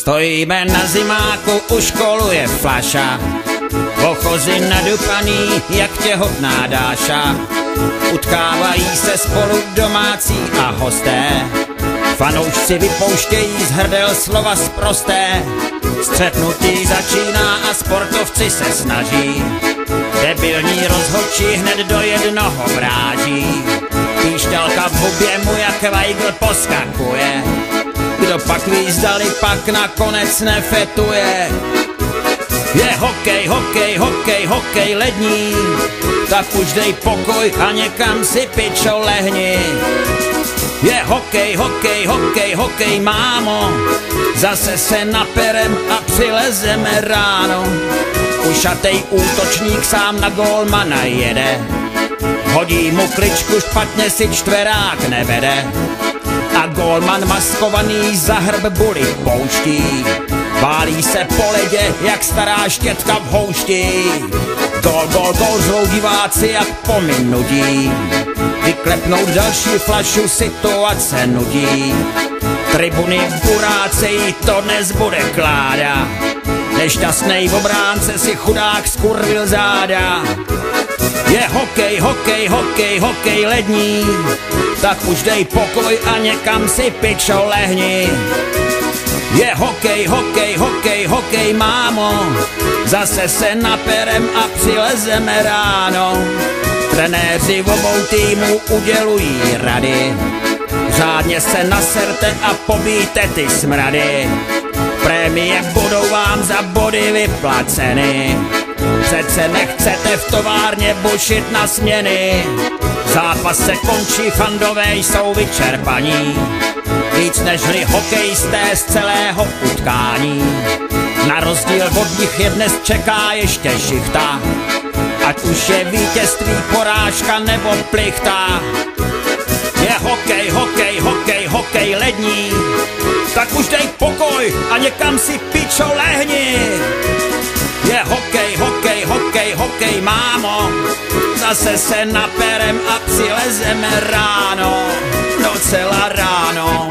Stojíme na zimáku, už koluje flaša, ochozy nadupaný, jak těhotná Dáša. Utkávají se spolu domácí a hosté, fanoušci vypouštějí z hrdel slova sprosté. Střetnutí začíná a sportovci se snaží, debilní rozhodčí hned do jednoho vráží. Píšťalka v hubě mu jak Weigl poskakuje, kdo pak ví, zdali pak nakonec nefetuje. Je hokej, hokej, hokej, hokej lední, tak už dej pokoj a někam si pičo lehni. Je hokej, hokej, hokej, hokej, mámo, zase se naperem a přilezeme ráno. Ušatej útočník sám na gólmana jede, hodí mu kličku, špatně si čtverák nevede. A gólman maskovaný za hrb buly pouští, válí se po ledě jak stará štětka v houšti. Gól, gól, gól, řvou diváci jak po minutí, vyklepnout další flašu situace nudí. Tribuny burácejí, to dnes bude kláda, nešťastnej obránce si chudák skurvil záda. Je hokej, hokej, hokej, hokej lední, tak už dej pokoj a někam si pičo lehni. Je hokej, hokej, hokej, hokej, mámo, zase se naperem a přilezeme ráno. Trenéři obou týmů udělují rady, řádně se naserte a pobíjte ty smrady. Prémie budou vám za body vyplaceny, přece nechcete v továrně bušit na směny. Zápas se končí, fandové jsou vyčerpaní, víc nežli hokejisté z celého utkání. Na rozdíl od nich je dnes čeká ještě šichta, ať už je vítězství, porážka nebo plichta. Je hokej, hokej, hokej, hokej lední, tak už dej pokoj a někam si pičo lehni. Je hokej, hokej, hokej, hokej, mámo, zase se naperem a přilezeme ráno, docela ráno.